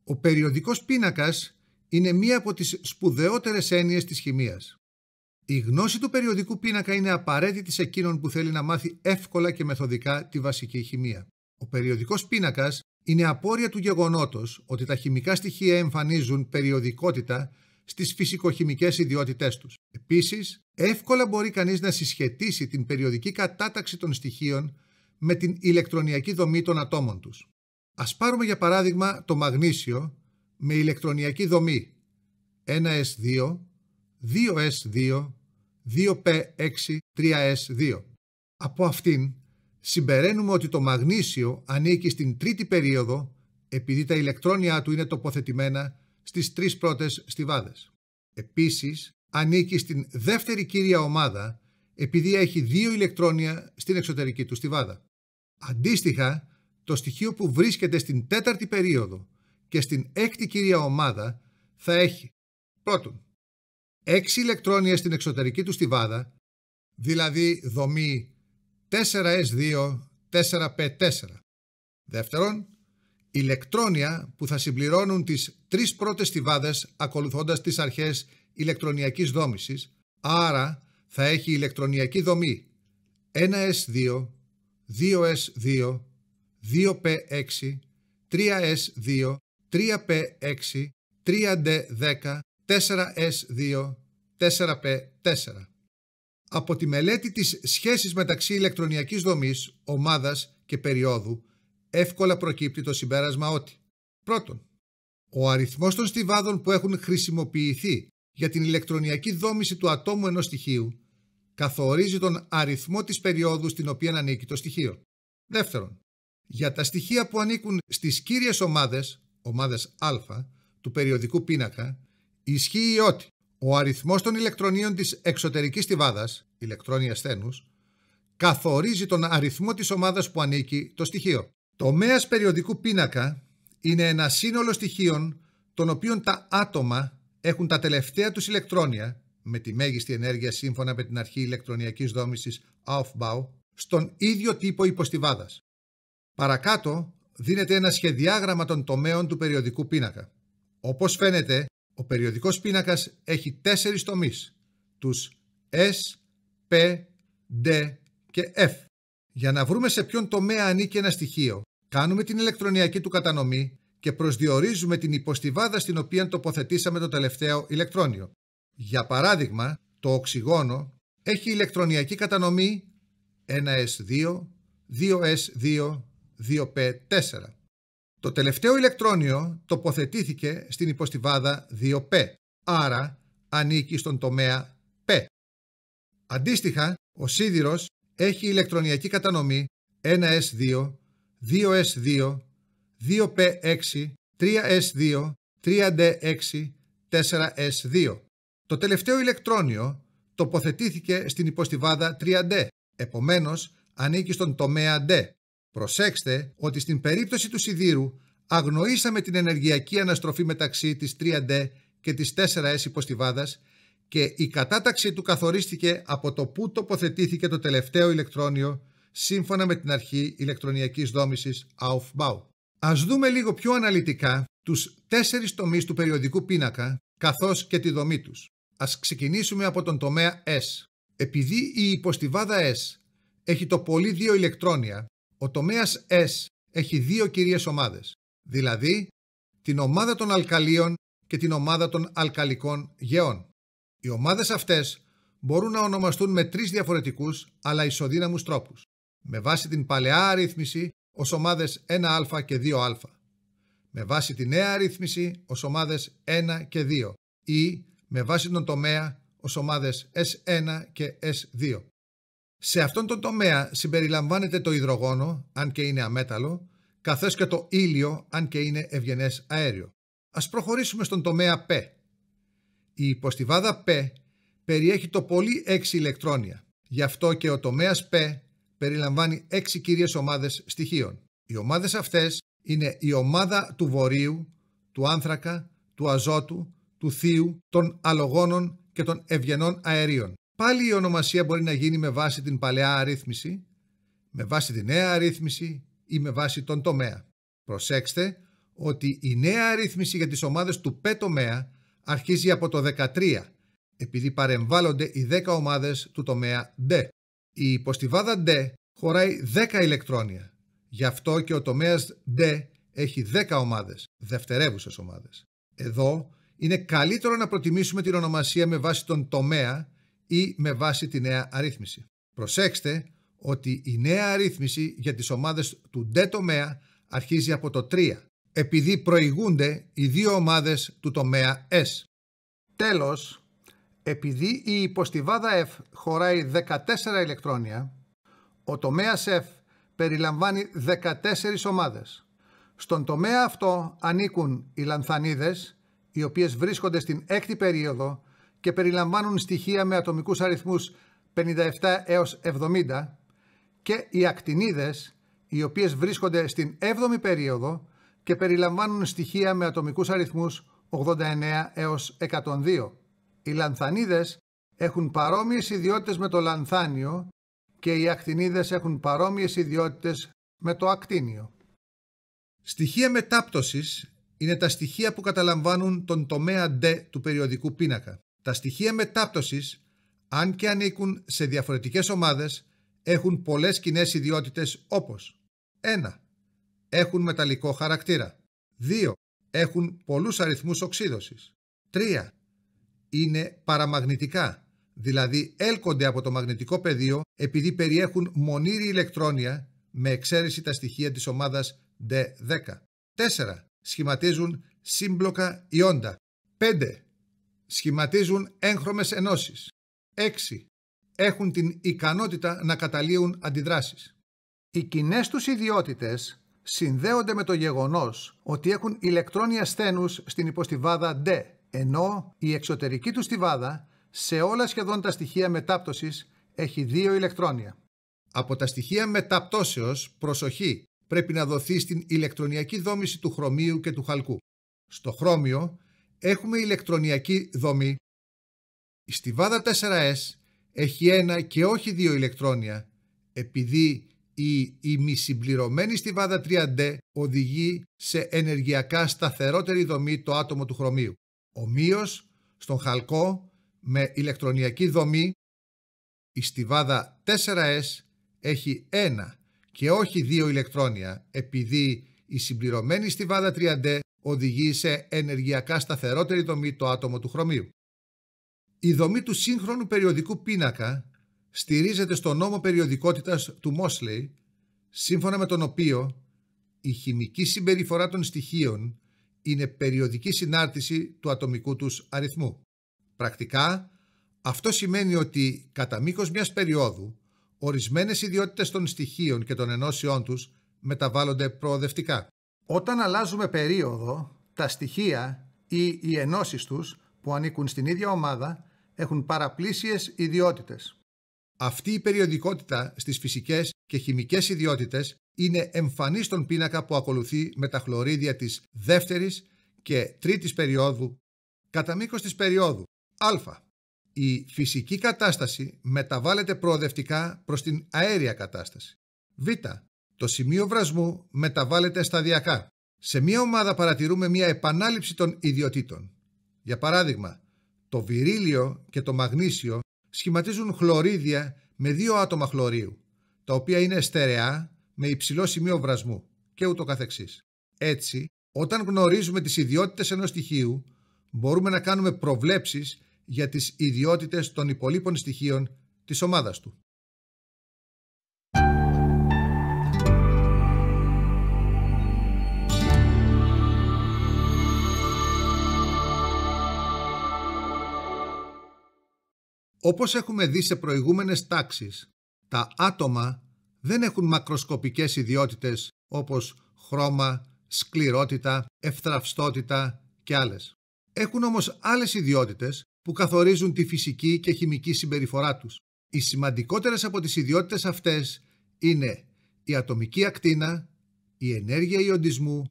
Speaker 1: Ο περιοδικός πίνακας είναι μία από τις σπουδαιότερες έννοιες της χημείας. Η γνώση του περιοδικού πίνακα είναι απαραίτητη σε εκείνον που θέλει να μάθει εύκολα και μεθοδικά τη βασική χημεία. Ο περιοδικός πίνακας είναι απόρρια του γεγονότος ότι τα χημικά στοιχεία εμφανίζουν περιοδικότητα στις φυσικοχημικές ιδιότητές τους. Επίσης, εύκολα μπορεί κανείς να συσχετίσει την περιοδική κατάταξη των στοιχείων με την ηλεκτρονιακή δομή των ατόμων τους. Ας πάρουμε για παράδειγμα το μαγνήσιο με ηλεκτρονιακή δομή 1s2, 2s2, 2p6, 3s2. Από αυτήν συμπεραίνουμε ότι το μαγνήσιο ανήκει στην τρίτη περίοδο επειδή τα ηλεκτρόνια του είναι τοποθετημένα στις τρεις πρώτες στιβάδες. Επίσης, ανήκει στην δεύτερη κύρια ομάδα επειδή έχει δύο ηλεκτρόνια στην εξωτερική του στιβάδα. Αντίστοιχα, το στοιχείο που βρίσκεται στην τέταρτη περίοδο και στην έκτη κύρια ομάδα θα έχει πρώτον 6 ηλεκτρόνια στην εξωτερική του στιβάδα, δηλαδή δομή 4s2, 4p4. Δεύτερον, ηλεκτρόνια που θα συμπληρώνουν τις τρεις πρώτες στιβάδες ακολουθώντας τις αρχές ηλεκτρονιακής δόμησης, άρα θα έχει ηλεκτρονιακή δομή 1s2, 2s2, 2p6, 3s2, 3p6, 3d10, 4s2, 4p4. Από τη μελέτη της σχέσης μεταξύ ηλεκτρονιακής δομής, ομάδας και περίοδου, εύκολα προκύπτει το συμπέρασμα ότι πρώτον, ο αριθμός των στιβάδων που έχουν χρησιμοποιηθεί για την ηλεκτρονιακή δόμηση του ατόμου ενός στοιχείου καθορίζει τον αριθμό της περίοδου στην οποία ανήκει το στοιχείο. Δεύτερον, για τα στοιχεία που ανήκουν στις κύριες ομάδες α, του περιοδικού πίνακα, ισχύει ότι ο αριθμός των ηλεκτρονίων της εξωτερικής στιβάδας, ηλεκτρόνια ασθένους, καθορίζει τον αριθμό της ομάδας που ανήκει το στοιχείο. Τομέας περιοδικού πίνακα είναι ένα σύνολο στοιχείων των οποίων τα άτομα έχουν τα τελευταία τους ηλεκτρόνια με τη μέγιστη ενέργεια σύμφωνα με την αρχή ηλεκτρονιακής δόμησης Aufbau στον ίδιο τύπο υποστιβάδας. Παρακάτω δίνεται ένα σχεδιάγραμμα των τομέων του περιοδικού πίνακα. Όπως φαίνεται, ο περιοδικός πίνακας έχει 4 τομείς, τους S, P, D και F. Για να βρούμε σε ποιον τομέα ανήκει ένα στοιχείο, κάνουμε την ηλεκτρονιακή του κατανομή και προσδιορίζουμε την υποστιβάδα στην οποία τοποθετήσαμε το τελευταίο ηλεκτρόνιο. Για παράδειγμα, το οξυγόνο έχει ηλεκτρονιακή κατανομή 1s2, 2s2, 2p4. Το τελευταίο ηλεκτρόνιο τοποθετήθηκε στην υποστιβάδα 2p, άρα ανήκει στον τομέα P. Αντίστοιχα, ο σίδηρος έχει ηλεκτρονιακή κατανομή 1s2, 2s2, 2p6, 3s2, 3d6, 4s2. Το τελευταίο ηλεκτρόνιο τοποθετήθηκε στην υποστιβάδα 3d, επομένως ανήκει στον τομέα D. Προσέξτε ότι στην περίπτωση του σιδήρου αγνοήσαμε την ενεργειακή αναστροφή μεταξύ της 3D και της 4S υποστιβάδας και η κατάταξή του καθορίστηκε από το που τοποθετήθηκε το τελευταίο ηλεκτρόνιο σύμφωνα με την αρχή ηλεκτρονιακής δόμησης Aufbau. Ας δούμε λίγο πιο αναλυτικά τους 4 τομείς του περιοδικού πίνακα καθώς και τη δομή τους. Ας ξεκινήσουμε από τον τομέα S. Επειδή η υποστιβάδα S έχει το πολύ 2 ηλεκτρόνια, ο τομέας S έχει 2 κυρίες ομάδες, δηλαδή την ομάδα των αλκαλίων και την ομάδα των αλκαλικών γεών. Οι ομάδες αυτές μπορούν να ονομαστούν με 3 διαφορετικούς αλλά ισοδύναμους τρόπους, με βάση την παλαιά αρρύθμιση ως ομάδες 1α και 2α, με βάση τη νέα αρρύθμιση ως ομάδες 1 και 2 ή με βάση τον τομέα ως ομάδες S1 και S2. Σε αυτόν τον τομέα συμπεριλαμβάνεται το υδρογόνο, αν και είναι αμέταλλο, καθώς και το ήλιο, αν και είναι ευγενές αέριο. Ας προχωρήσουμε στον τομέα P. Η υποστιβάδα P περιέχει το πολύ 6 ηλεκτρόνια. Γι' αυτό και ο τομέας P περιλαμβάνει 6 κύριες ομάδες στοιχείων. Οι ομάδες αυτές είναι η ομάδα του βορείου, του άνθρακα, του αζότου, του θείου, των αλογόνων και των ευγενών αερίων. Πάλι η ονομασία μπορεί να γίνει με βάση την παλαιά αρρύθμιση, με βάση τη νέα αρρύθμιση ή με βάση τον τομέα. Προσέξτε ότι η νέα αρρύθμιση για τις ομάδες του P τομέα αρχίζει από το 13, επειδή παρεμβάλλονται οι 10 ομάδες του τομέα D. Η υποστιβάδα D χωράει 10 ηλεκτρόνια, Γι' αυτό και ο τομέας D έχει 10 ομάδες, δευτερεύουσες ομάδες. Εδώ είναι καλύτερο να προτιμήσουμε την ονομασία με βάση τον τομέα ή με βάση τη νέα αρρύθμιση. Προσέξτε ότι η νέα αρρύθμιση για τις ομάδες του D τομέα αρχίζει από το 3, επειδή προηγούνται οι δύο ομάδες του τομέα S. Τέλος, επειδή η υποστιβάδα F χωράει 14 ηλεκτρόνια, ο τομέας F περιλαμβάνει 14 ομάδες. Στον τομέα αυτό ανήκουν οι λανθανίδες, οι οποίες βρίσκονται στην 6η περίοδο και περιλαμβάνουν στοιχεία με ατομικούς αριθμούς 57 έως 70, και οι ακτινίδες, οι οποίες βρίσκονται στην 7η περίοδο και περιλαμβάνουν στοιχεία με ατομικούς αριθμούς 89 έως 102. Οι λανθανίδες έχουν παρόμοιες ιδιότητες με το λανθάνιο και οι ακτινίδες έχουν παρόμοιες ιδιότητες με το ακτίνιο. Στοιχεία μετάπτωσης είναι τα στοιχεία που καταλαμβάνουν τον τομέα D του περιοδικού πίνακα. Τα στοιχεία μετάπτωσης, αν και ανήκουν σε διαφορετικές ομάδες, έχουν πολλές κοινές ιδιότητες, όπως 1. Έχουν μεταλλικό χαρακτήρα. 2. Έχουν πολλούς αριθμούς οξύδωσης. 3. Είναι παραμαγνητικά, δηλαδή έλκονται από το μαγνητικό πεδίο επειδή περιέχουν μονήρη ηλεκτρόνια με εξαίρεση τα στοιχεία της ομάδας D10. 4. Σχηματίζουν σύμπλοκα ιόντα. 5. Σχηματίζουν έγχρωμες ενώσεις. 6. Έχουν την ικανότητα να καταλύουν αντιδράσεις. Οι κοινές τους ιδιότητες συνδέονται με το γεγονός ότι έχουν ηλεκτρόνια σθένους στην υποστιβάδα D, ενώ η εξωτερική του στιβάδα σε όλα σχεδόν τα στοιχεία μετάπτωσης έχει 2 ηλεκτρόνια. Από τα στοιχεία μεταπτώσεως, προσοχή, πρέπει να δοθεί στην ηλεκτρονιακή δόμηση του χρωμίου και του χαλκού. Στο χρώμιο έχουμε ηλεκτρονιακή δομή. Η στιβάδα 4S έχει 1 και όχι 2 ηλεκτρόνια, επειδή η ημισυμπληρωμένη στιβάδα 3D οδηγεί σε ενεργειακά σταθερότερη δομή το άτομο του χρωμίου. Ομοίως, στον χαλκό με ηλεκτρονιακή δομή, η στιβάδα 4S έχει 1 και όχι 2 ηλεκτρόνια, επειδή η συμπληρωμένη στιβάδα 3D οδηγεί σε ενεργειακά σταθερότερη δομή το άτομο του χρωμίου. Η δομή του σύγχρονου περιοδικού πίνακα στηρίζεται στο νόμο περιοδικότητας του Mosley, σύμφωνα με τον οποίο η χημική συμπεριφορά των στοιχείων είναι περιοδική συνάρτηση του ατομικού τους αριθμού. Πρακτικά, αυτό σημαίνει ότι κατά μήκος μιας περίοδου, ορισμένες ιδιότητες των στοιχείων και των ενώσεών τους μεταβάλλονται προοδευτικά. Όταν αλλάζουμε περίοδο, τα στοιχεία ή οι ενώσεις τους που ανήκουν στην ίδια ομάδα έχουν παραπλήσιες ιδιότητες. Αυτή η περιοδικότητα στις φυσικές και χημικές ιδιότητες είναι εμφανή στον πίνακα που ακολουθεί με τα χλωρίδια της δεύτερης και τρίτης περίοδου κατά μήκος της περίοδου α. Η φυσική κατάσταση μεταβάλλεται προοδευτικά προς την αέρια κατάσταση. Β. Το σημείο βρασμού μεταβάλλεται σταδιακά. Σε μία ομάδα παρατηρούμε μία επανάληψη των ιδιοτήτων. Για παράδειγμα, το βυρίλιο και το μαγνήσιο σχηματίζουν χλωρίδια με 2 άτομα χλωρίου, τα οποία είναι στερεά με υψηλό σημείο βρασμού και ούτω καθεξής. Έτσι, όταν γνωρίζουμε τις ιδιότητες ενός στοιχείου, μπορούμε να κάνουμε προβλέψεις για τις ιδιότητες των υπολείπων στοιχείων της ομάδας του. Όπως έχουμε δει σε προηγούμενες τάξεις, τα άτομα δεν έχουν μακροσκοπικές ιδιότητες όπως χρώμα, σκληρότητα, ευθραυστότητα και άλλες. Έχουν όμως άλλες ιδιότητες που καθορίζουν τη φυσική και χημική συμπεριφορά τους. Οι σημαντικότερες από τις ιδιότητες αυτές είναι η ατομική ακτίνα, η ενέργεια ιοντισμού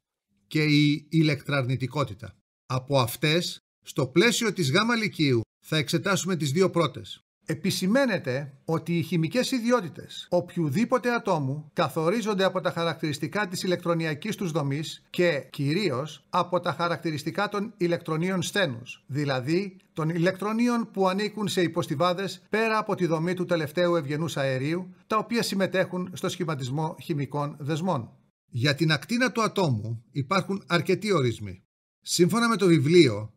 Speaker 1: και η ηλεκτραρνητικότητα. Από αυτές, στο πλαίσιο της γάμα λυκείου θα εξετάσουμε τις 2 πρώτες. Επισημαίνεται ότι οι χημικές ιδιότητες οποιουδήποτε ατόμου καθορίζονται από τα χαρακτηριστικά της ηλεκτρονιακής τους δομής και κυρίως από τα χαρακτηριστικά των ηλεκτρονίων στένους, δηλαδή των ηλεκτρονίων που ανήκουν σε υποστιβάδες πέρα από τη δομή του τελευταίου ευγενούς αερίου, τα οποία συμμετέχουν στο σχηματισμό χημικών δεσμών. Για την ακτίνα του ατόμου υπάρχουν αρκετοί ορισμοί. Σύμφωνα με το βιβλίο,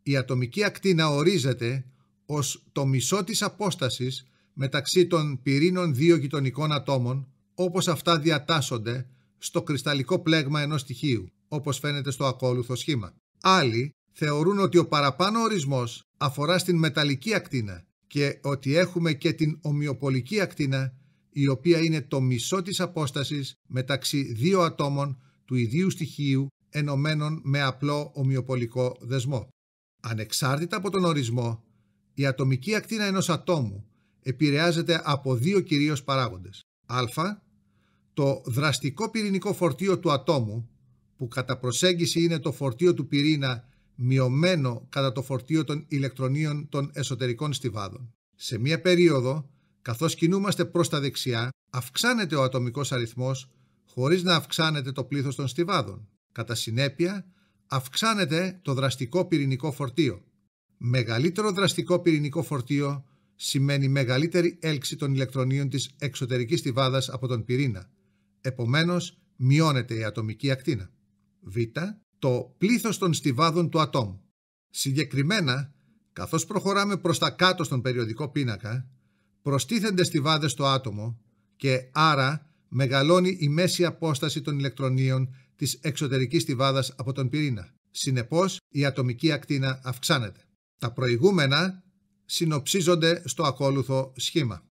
Speaker 1: η ατομική ακτίνα ορίζεται ως το μισό της απόστασης μεταξύ των πυρήνων δύο γειτονικών ατόμων, όπως αυτά διατάσσονται στο κρυσταλλικό πλέγμα ενός στοιχείου, όπως φαίνεται στο ακόλουθο σχήμα. Άλλοι θεωρούν ότι ο παραπάνω ορισμός αφορά στην μεταλλική ακτίνα και ότι έχουμε και την ομοιοπολική ακτίνα, η οποία είναι το μισό της απόστασης μεταξύ δύο ατόμων του ιδίου στοιχείου ενωμένων με απλό ομοιοπολικό δεσμό. Ανεξάρτητα από τον ορισμό, η ατομική ακτίνα ενός ατόμου επηρεάζεται από δύο κυρίως παράγοντες. Α, το δραστικό πυρηνικό φορτίο του ατόμου, που κατά προσέγγιση είναι το φορτίο του πυρήνα μειωμένο κατά το φορτίο των ηλεκτρονίων των εσωτερικών στιβάδων. Σε μία περίοδο, καθώς κινούμαστε προς τα δεξιά, αυξάνεται ο ατομικός αριθμός χωρίς να αυξάνεται το πλήθος των στιβάδων. Κατά συνέπεια, αυξάνεται το δραστικό πυρηνικό φορτίο. Μεγαλύτερο δραστικό πυρηνικό φορτίο σημαίνει μεγαλύτερη έλξη των ηλεκτρονίων της εξωτερικής στιβάδας από τον πυρήνα. Επομένως, μειώνεται η ατομική ακτίνα. Β. Το πλήθος των στιβάδων του ατόμου. Συγκεκριμένα, καθώς προχωράμε προς τα κάτω στον περιοδικό πίνακα, προστίθενται στιβάδες στο άτομο και άρα μεγαλώνει η μέση απόσταση των ηλεκτρονίων της εξωτερικής στιβάδας από τον πυρήνα. Συνεπώς, η ατομική ακτίνα αυξάνεται. Τα προηγούμενα συνοψίζονται στο ακόλουθο σχήμα.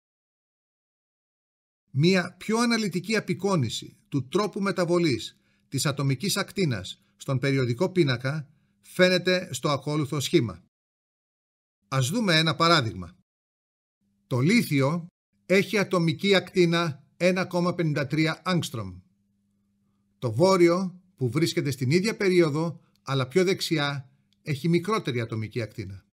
Speaker 1: Μία πιο αναλυτική απεικόνιση του τρόπου μεταβολής της ατομικής ακτίνας στον περιοδικό πίνακα φαίνεται στο ακόλουθο σχήμα. Ας δούμε ένα παράδειγμα. Το λίθιο έχει ατομική ακτίνα 1,53 άγκστρομ. Το βόρειο, που βρίσκεται στην ίδια περίοδο αλλά πιο δεξιά, έχει μικρότερη ατομική ακτίνα.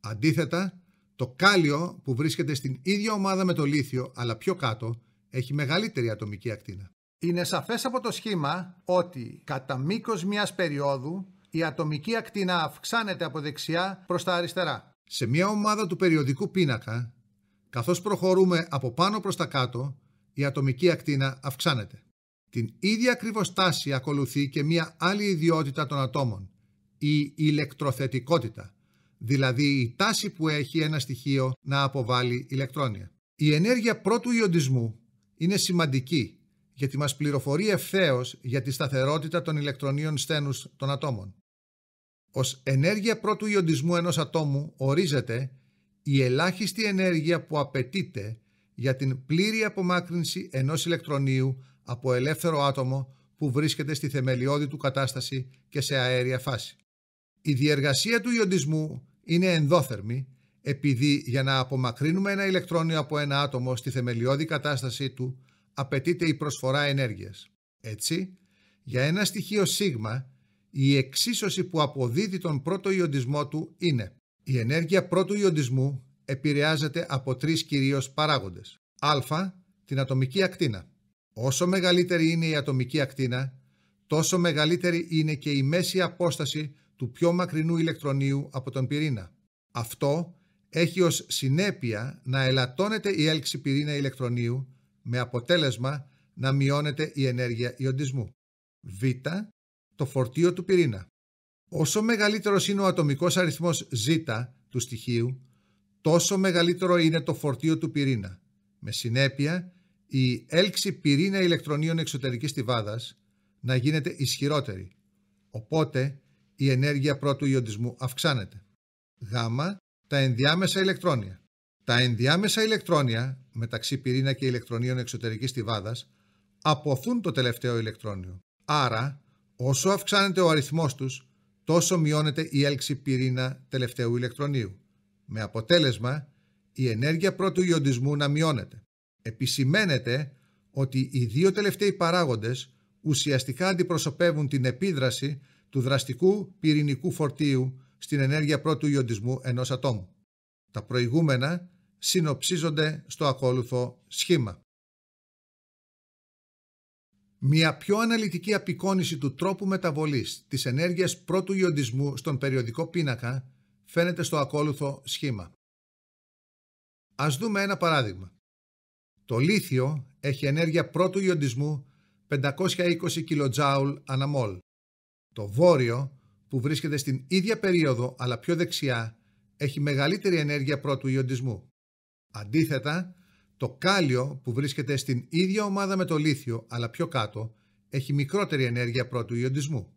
Speaker 1: Αντίθετα, το κάλιο, που βρίσκεται στην ίδια ομάδα με το λίθιο αλλά πιο κάτω, έχει μεγαλύτερη ατομική ακτίνα. Είναι σαφές από το σχήμα ότι κατά μήκος μιας περίοδου η ατομική ακτίνα αυξάνεται από δεξιά προς τα αριστερά. Σε μια ομάδα του περιοδικού πίνακα, καθώς προχωρούμε από πάνω προς τα κάτω, η ατομική ακτίνα αυξάνεται. Την ίδια ακριβώς τάση ακολουθεί και μια άλλη ιδιότητα των ατόμων, η ηλεκτροθετικότητα, δηλαδή η τάση που έχει ένα στοιχείο να αποβάλει ηλεκτρόνια. Η ενέργεια πρώτου ιοντισμού είναι σημαντική γιατί μας πληροφορεί ευθέως για τη σταθερότητα των ηλεκτρονίων στένους των ατόμων. Ως ενέργεια πρώτου ιοντισμού ενός ατόμου ορίζεται η ελάχιστη ενέργεια που απαιτείται για την πλήρη απομάκρυνση ενός ηλεκτρονίου από ελεύθερο άτομο που βρίσκεται στη θεμελιώδη του κατάσταση και σε αέρια φάση. Η διεργασία του ιοντισμού είναι ενδόθερμη, επειδή για να απομακρύνουμε ένα ηλεκτρόνιο από ένα άτομο στη θεμελιώδη κατάστασή του απαιτείται η προσφορά ενέργειας. Έτσι, για ένα στοιχείο σίγμα, η εξίσωση που αποδίδει τον πρώτο ιοντισμό του είναι: η ενέργεια πρώτου ιοντισμού επηρεάζεται από τρεις κυρίως παράγοντες. Α. Την ατομική ακτίνα. Όσο μεγαλύτερη είναι η ατομική ακτίνα, τόσο μεγαλύτερη είναι και η μέση απόσταση του πιο μακρινού ηλεκτρονίου από τον πυρήνα. Αυτό έχει ως συνέπεια να ελαττώνεται η έλξη πυρήνα ηλεκτρονίου, με αποτέλεσμα να μειώνεται η ενέργεια ιοντισμού. Β. Το φορτίο του πυρήνα. Όσο μεγαλύτερος είναι ο ατομικός αριθμός Ζ του στοιχείου, τόσο μεγαλύτερο είναι το φορτίο του πυρήνα, με συνέπεια η έλξη πυρήνα ηλεκτρονίων εξωτερικής στιβάδας να γίνεται ισχυρότερη, οπότε η ενέργεια πρώτου ιοντισμού αυξάνεται. Γ. Τα ενδιάμεσα ηλεκτρόνια. Τα ενδιάμεσα ηλεκτρόνια μεταξύ πυρήνα και ηλεκτρονίων εξωτερικής στιβάδας αποθούν το τελευταίο ηλεκτρόνιο. Άρα, όσο αυξάνεται ο αριθμός τους, τόσο μειώνεται η έλξη πυρήνα τελευταίου ηλεκτρονίου, με αποτέλεσμα η ενέργεια πρώτου ιοντισμού να μειώνεται. Επισημαίνεται ότι οι δύο τελευταίοι παράγοντες ουσιαστικά αντιπροσωπεύουν την επίδραση του δραστικού πυρηνικού φορτίου στην ενέργεια πρώτου ιοντισμού ενός ατόμου. Τα προηγούμενα συνοψίζονται στο ακόλουθο σχήμα. Μια πιο αναλυτική απεικόνιση του τρόπου μεταβολής της ενέργειας πρώτου ιοντισμού στον περιοδικό πίνακα φαίνεται στο ακόλουθο σχήμα. Ας δούμε ένα παράδειγμα. Το λίθιο έχει ενέργεια πρώτου ιοντισμού 520 kJ ανά μολ. Το βόρειο, που βρίσκεται στην ίδια περίοδο αλλά πιο δεξιά, έχει μεγαλύτερη ενέργεια πρώτου ιοντισμού. Αντίθετα, το κάλιο, που βρίσκεται στην ίδια ομάδα με το λίθιο αλλά πιο κάτω, έχει μικρότερη ενέργεια πρώτου ιοντισμού.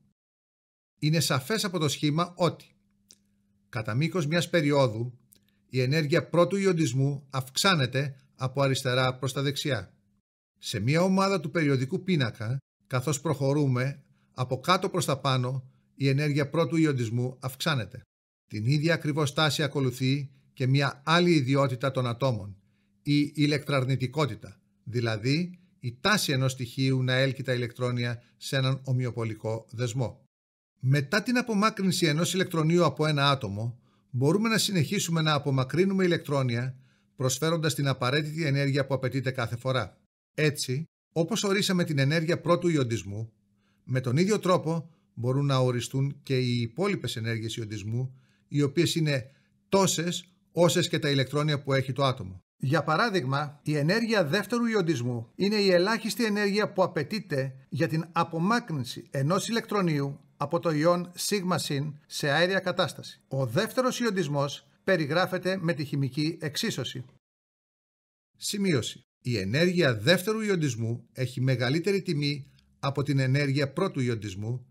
Speaker 1: Είναι σαφές από το σχήμα ότι κατά μήκος μιας περίοδου η ενέργεια πρώτου ιοντισμού αυξάνεται από αριστερά προς τα δεξιά. Σε μια ομάδα του περιοδικού πίνακα, καθώς προχωρούμε από κάτω προς τα πάνω, η ενέργεια πρώτου ιοντισμού αυξάνεται. Την ίδια ακριβώς τάση ακολουθεί και μια άλλη ιδιότητα των ατόμων, η ηλεκτραρνητικότητα, δηλαδή η τάση ενός στοιχείου να έλκει τα ηλεκτρόνια σε έναν ομοιοπολικό δεσμό. Μετά την απομάκρυνση ενός ηλεκτρονίου από ένα άτομο, μπορούμε να συνεχίσουμε να απομακρύνουμε ηλεκτρόνια, προσφέροντας την απαραίτητη ενέργεια που απαιτείται κάθε φορά. Έτσι, όπως ορίσαμε την ενέργεια πρώτου ιοντισμού, με τον ίδιο τρόπο μπορούν να οριστούν και οι υπόλοιπες ενέργειες ιοντισμού, οι οποίες είναι τόσες όσες και τα ηλεκτρόνια που έχει το άτομο. Για παράδειγμα, η ενέργεια δεύτερου ιοντισμού είναι η ελάχιστη ενέργεια που απαιτείται για την απομάκρυνση ενός ηλεκτρονίου από το ιόν σίγμα-συν σε αέρια κατάσταση. Ο δεύτερος ιοντισμός περιγράφεται με τη χημική εξίσωση. Σημείωση. Η ενέργεια δεύτερου ιοντισμού έχει μεγαλύτερη τιμή από την ενέργεια πρώτου ιοντισμού,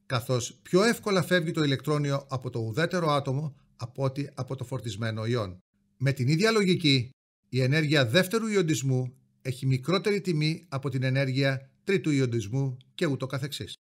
Speaker 1: καθώς πιο εύκολα φεύγει το ηλεκτρόνιο από το ουδέτερο άτομο από ότι από το φορτισμένο ιόν. Με την ίδια λογική, η ενέργεια δεύτερου ιοντισμού έχει μικρότερη τιμή από την ενέργεια τρίτου ιοντισμού και ούτω καθεξής.